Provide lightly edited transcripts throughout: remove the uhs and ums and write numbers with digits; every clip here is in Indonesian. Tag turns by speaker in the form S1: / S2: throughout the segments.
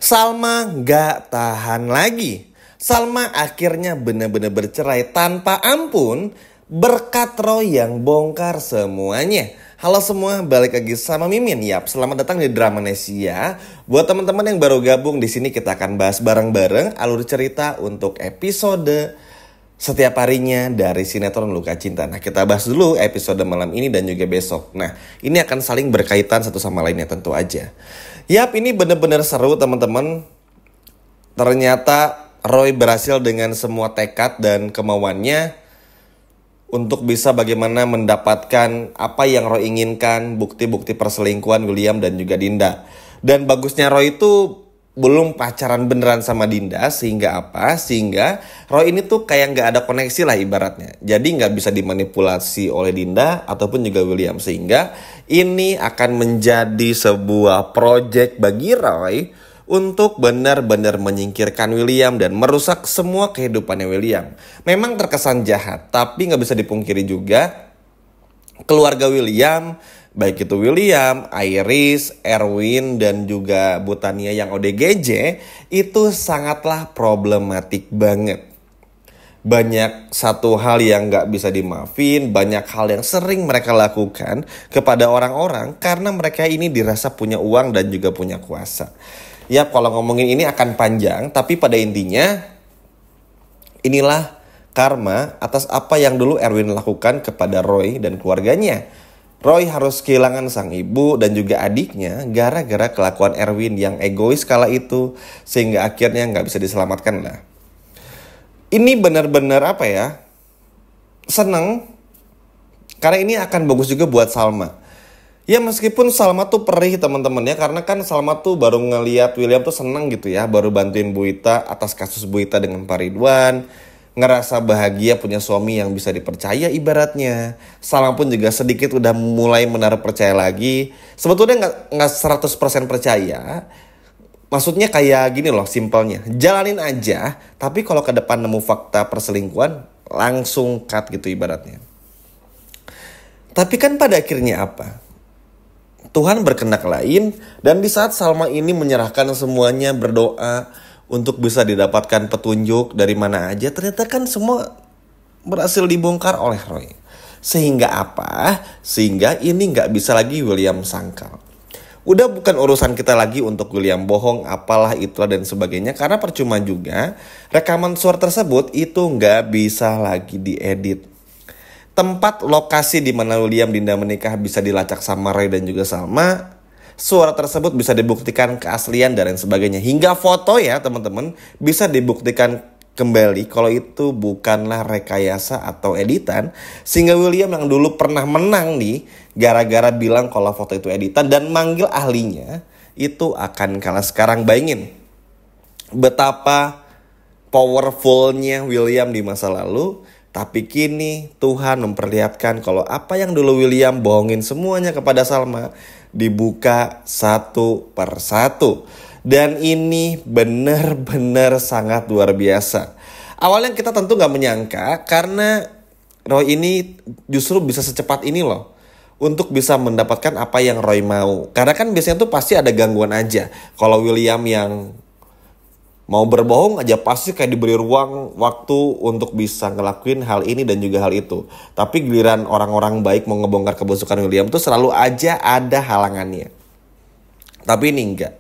S1: Salma gak tahan lagi. Salma akhirnya benar-benar bercerai tanpa ampun berkat Roy yang bongkar semuanya. Halo semua, balik lagi sama Mimin. Yap, selamat datang di Dramanesia. Buat teman-teman yang baru gabung di sini, kita akan bahas bareng-bareng alur cerita untuk episode setiap harinya dari sinetron Luka Cinta. Nah, kita bahas dulu episode malam ini dan juga besok. Nah, ini akan saling berkaitan satu sama lainnya tentu aja. Yap, ini bener-bener seru teman-teman. Ternyata Roy berhasil dengan semua tekad dan kemauannya untuk bisa bagaimana mendapatkan apa yang Roy inginkan, bukti-bukti perselingkuhan William dan juga Dinda. Dan bagusnya Roy itu belum pacaran beneran sama Dinda, sehingga apa? Sehingga Roy ini tuh kayak gak ada koneksi lah ibaratnya. Jadi gak bisa dimanipulasi oleh Dinda ataupun juga William. Sehingga ini akan menjadi sebuah project bagi Roy untuk benar-benar menyingkirkan William dan merusak semua kehidupannya William. Memang terkesan jahat, tapi gak bisa dipungkiri juga keluarga William, baik itu William, Iris, Erwin, dan juga Bu Tania yang ODGJ, itu sangatlah problematik banget. Banyak satu hal yang gak bisa dimaafin, banyak hal yang sering mereka lakukan kepada orang-orang karena mereka ini dirasa punya uang dan juga punya kuasa. Ya, kalau ngomongin ini akan panjang, tapi pada intinya inilah karma atas apa yang dulu Erwin lakukan kepada Roy dan keluarganya. Roy harus kehilangan sang ibu dan juga adiknya gara-gara kelakuan Erwin yang egois kala itu, sehingga akhirnya nggak bisa diselamatkan lah. Ini benar-benar apa ya, seneng karena ini akan bagus juga buat Salma. Ya, meskipun Salma tuh perih teman-teman ya, karena kan Salma tuh baru ngeliat William tuh seneng gitu ya, baru bantuin Bu Ita atas kasus Bu Ita dengan Pak Ridwan, ngerasa bahagia punya suami yang bisa dipercaya ibaratnya. Salma pun juga sedikit udah mulai menaruh percaya lagi. Sebetulnya nggak 100% percaya. Maksudnya kayak gini loh simpelnya, jalanin aja, tapi kalau ke depan nemu fakta perselingkuhan langsung cut gitu ibaratnya. Tapi kan pada akhirnya apa? Tuhan berkehendak lain, dan di saat Salma ini menyerahkan semuanya, berdoa untuk bisa didapatkan petunjuk dari mana aja, ternyata kan semua berhasil dibongkar oleh Roy. Sehingga apa? Sehingga ini gak bisa lagi William sangkal. Udah bukan urusan kita lagi untuk William bohong, apalah itulah dan sebagainya, karena percuma juga rekaman suara tersebut itu gak bisa lagi diedit. Tempat lokasi di mana William Dinda menikah bisa dilacak sama Roy dan juga Salma. Suara tersebut bisa dibuktikan keaslian dan lain sebagainya. Hingga foto ya teman-teman bisa dibuktikan kembali kalau itu bukanlah rekayasa atau editan. Sehingga William yang dulu pernah menang nih gara-gara bilang kalau foto itu editan dan manggil ahlinya, itu akan kalah. Sekarang bayangin betapa powerfulnya William di masa lalu. Tapi kini Tuhan memperlihatkan kalau apa yang dulu William bohongin semuanya kepada Salma dibuka satu persatu. Dan ini benar-benar sangat luar biasa. Awalnya kita tentu gak menyangka karena Roy ini justru bisa secepat ini loh. Untuk bisa mendapatkan apa yang Roy mau. Karena kan biasanya tuh pasti ada gangguan aja. Kalau William yang mau berbohong aja pasti kayak diberi ruang waktu untuk bisa ngelakuin hal ini dan juga hal itu. Tapi giliran orang-orang baik mau ngebongkar kebusukan William tuh selalu aja ada halangannya. Tapi ini enggak.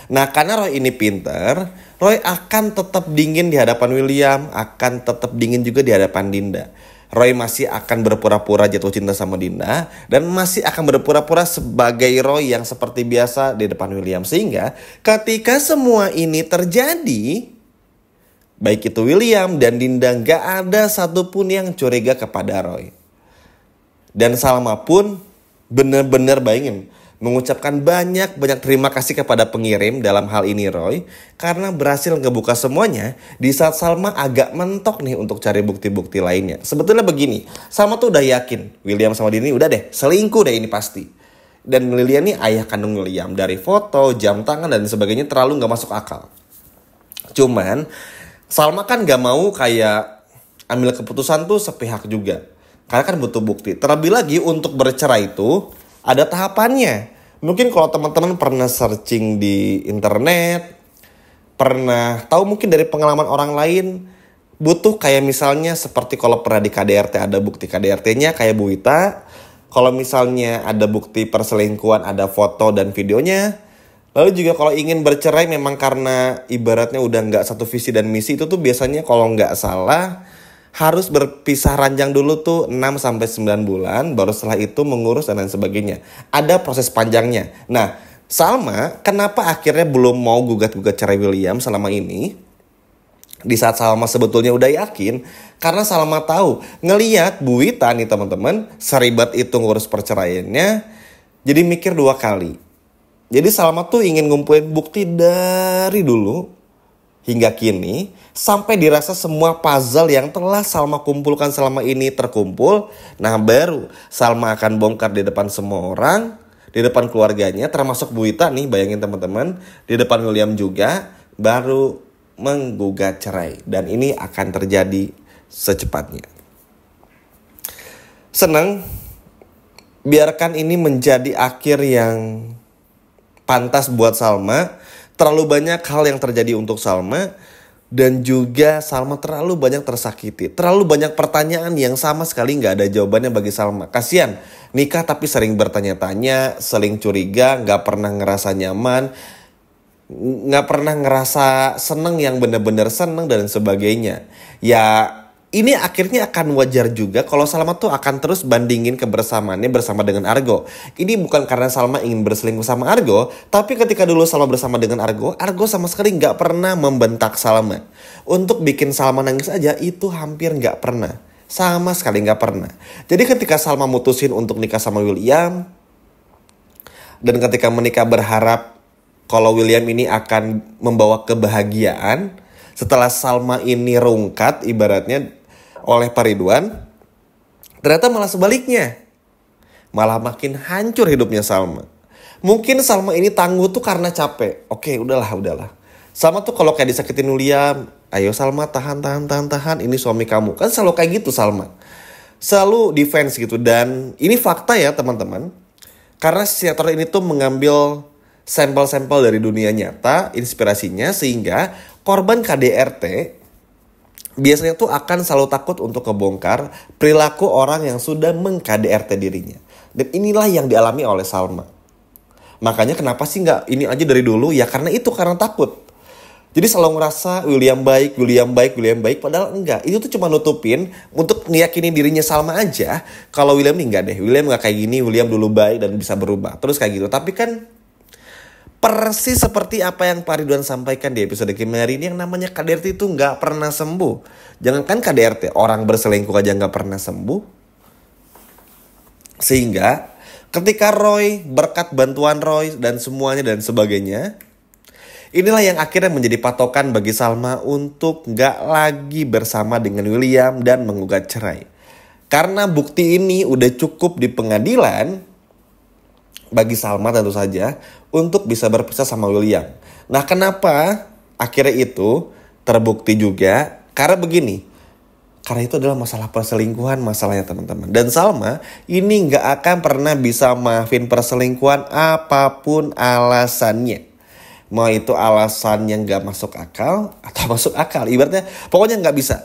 S1: Nah, karena Roy ini pinter, Roy akan tetap dingin di hadapan William, akan tetap dingin juga di hadapan Dinda. Roy masih akan berpura-pura jatuh cinta sama Dinda dan masih akan berpura-pura sebagai Roy yang seperti biasa di depan William. Sehingga ketika semua ini terjadi, baik itu William dan Dinda gak ada satupun yang curiga kepada Roy. Dan Salma pun benar-benar bayangin mengucapkan banyak terima kasih kepada pengirim dalam hal ini Roy, karena berhasil ngebuka semuanya di saat Salma agak mentok nih untuk cari bukti-bukti lainnya. Sebetulnya begini, Salma tuh udah yakin William sama Dini udah deh selingkuh deh ini pasti. Dan Lilian nih ayah kandung William, dari foto, jam tangan dan sebagainya terlalu gak masuk akal. Cuman Salma kan gak mau kayak ambil keputusan tuh sepihak juga, karena kan butuh bukti. Terlebih lagi untuk bercerai itu ada tahapannya. Mungkin kalau teman-teman pernah searching di internet, pernah tahu mungkin dari pengalaman orang lain, butuh kayak misalnya seperti kalau pernah di KDRT ada bukti KDRT-nya kayak Bu Wita. Kalau misalnya ada bukti perselingkuhan ada foto dan videonya. Lalu juga kalau ingin bercerai memang karena ibaratnya udah nggak satu visi dan misi, itu tuh biasanya kalau nggak salah harus berpisah ranjang dulu tuh 6-9 bulan. Baru setelah itu mengurus dan lain sebagainya. Ada proses panjangnya. Nah, Salma kenapa akhirnya belum mau gugat-gugat cerai William selama ini? Di saat Salma sebetulnya udah yakin, karena Salma tahu, ngeliat Bu Wita nih teman-teman, seribet itu ngurus perceraiannya, jadi mikir 2 kali. Jadi Salma tuh ingin ngumpulin bukti dari dulu hingga kini, sampai dirasa semua puzzle yang telah Salma kumpulkan selama ini terkumpul. Nah baru Salma akan bongkar di depan semua orang, di depan keluarganya, termasuk Bu Wita nih, bayangin teman-teman, di depan William juga, baru menggugat cerai. Dan ini akan terjadi secepatnya. Senang, biarkan ini menjadi akhir yang pantas buat Salma. Terlalu banyak hal yang terjadi untuk Salma. Dan juga Salma terlalu banyak tersakiti. Terlalu banyak pertanyaan yang sama sekali gak ada jawabannya bagi Salma. Kasian, nikah tapi sering bertanya-tanya, sering curiga, gak pernah ngerasa nyaman, nggak pernah ngerasa seneng yang bener-bener seneng dan sebagainya. Ya ini akhirnya akan wajar juga kalau Salma tuh akan terus bandingin kebersamaannya bersama dengan Argo. Ini bukan karena Salma ingin berselingkuh sama Argo, tapi ketika dulu Salma bersama dengan Argo, Argo sama sekali nggak pernah membentak Salma. Untuk bikin Salma nangis aja itu hampir nggak pernah. Sama sekali nggak pernah. Jadi ketika Salma mutusin untuk nikah sama William, dan ketika menikah berharap kalau William ini akan membawa kebahagiaan, setelah Salma ini rungkat ibaratnya oleh Pak Ridwan, ternyata malah sebaliknya. Malah makin hancur hidupnya Salma. Mungkin Salma ini tangguh tuh karena capek. Oke, udahlah. Salma tuh kalau kayak disakitin William, ayo Salma tahan, ini suami kamu. Kan selalu kayak gitu Salma. Selalu defense gitu. Dan ini fakta ya teman-teman. Karena sinetron ini tuh mengambil sampel-sampel dari dunia nyata, inspirasinya, sehingga korban KDRT biasanya tuh akan selalu takut untuk kebongkar perilaku orang yang sudah meng-KDRT dirinya. Dan inilah yang dialami oleh Salma. Makanya kenapa sih nggak ini aja dari dulu? Ya karena takut. Jadi selalu ngerasa William baik, padahal enggak. Itu tuh cuma nutupin untuk ngeyakinin dirinya Salma aja. Kalau William nih enggak deh, William nggak kayak gini, William dulu baik dan bisa berubah. Terus kayak gitu, tapi kan persis seperti apa yang Pak Ridwan sampaikan di episode hari ini, yang namanya KDRT itu nggak pernah sembuh. Jangankan KDRT, orang berselingkuh aja nggak pernah sembuh. Sehingga ketika Roy, berkat bantuan Roy dan semuanya dan sebagainya, inilah yang akhirnya menjadi patokan bagi Salma untuk nggak lagi bersama dengan William dan menggugat cerai. Karena bukti ini udah cukup di pengadilan bagi Salma tentu saja untuk bisa berpisah sama William. Nah kenapa akhirnya itu terbukti juga? Karena begini, karena itu adalah masalah perselingkuhan masalahnya teman-teman. Dan Salma ini gak akan pernah bisa maafin perselingkuhan apapun alasannya. Mau itu alasan yang gak masuk akal atau masuk akal. Ibaratnya pokoknya gak bisa.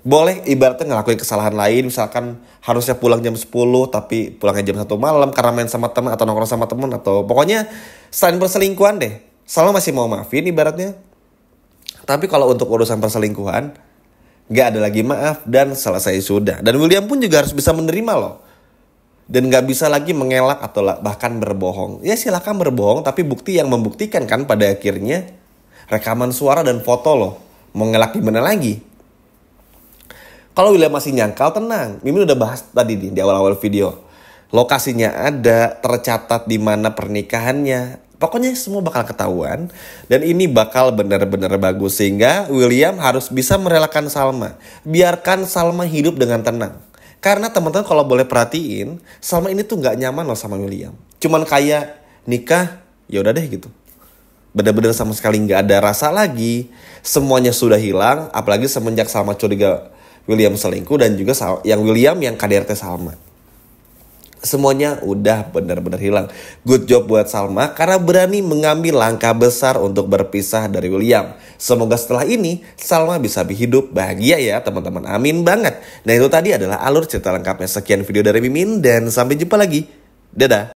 S1: Boleh ibaratnya ngelakuin kesalahan lain, misalkan harusnya pulang jam 10 tapi pulangnya jam 1 malam karena main sama teman atau nongkrong sama teman, atau pokoknya selain perselingkuhan deh, Salma masih mau maafin ibaratnya. Tapi kalau untuk urusan perselingkuhan gak ada lagi maaf dan selesai sudah. Dan William pun juga harus bisa menerima loh. Dan gak bisa lagi mengelak atau bahkan berbohong. Ya silakan berbohong, tapi bukti yang membuktikan kan pada akhirnya rekaman suara dan foto loh. Mau ngelak gimana lagi? Kalau William masih nyangkal, tenang. Mimin udah bahas tadi di awal-awal video. Lokasinya ada, tercatat di mana pernikahannya. Pokoknya semua bakal ketahuan. Dan ini bakal benar-benar bagus. Sehingga William harus bisa merelakan Salma. Biarkan Salma hidup dengan tenang. Karena teman-teman kalau boleh perhatiin, Salma ini tuh gak nyaman loh sama William. Cuman kayak nikah, ya udah deh gitu. Benar-benar sama sekali gak ada rasa lagi. Semuanya sudah hilang. Apalagi semenjak Salma curiga William selingkuh dan juga yang William yang KDRT Salma. semuanya udah benar-benar hilang. Good job buat Salma karena berani mengambil langkah besar untuk berpisah dari William. Semoga setelah ini Salma bisa hidup bahagia ya teman-teman. Amin banget. Nah itu tadi adalah alur cerita lengkapnya. Sekian video dari Mimin dan sampai jumpa lagi. Dadah.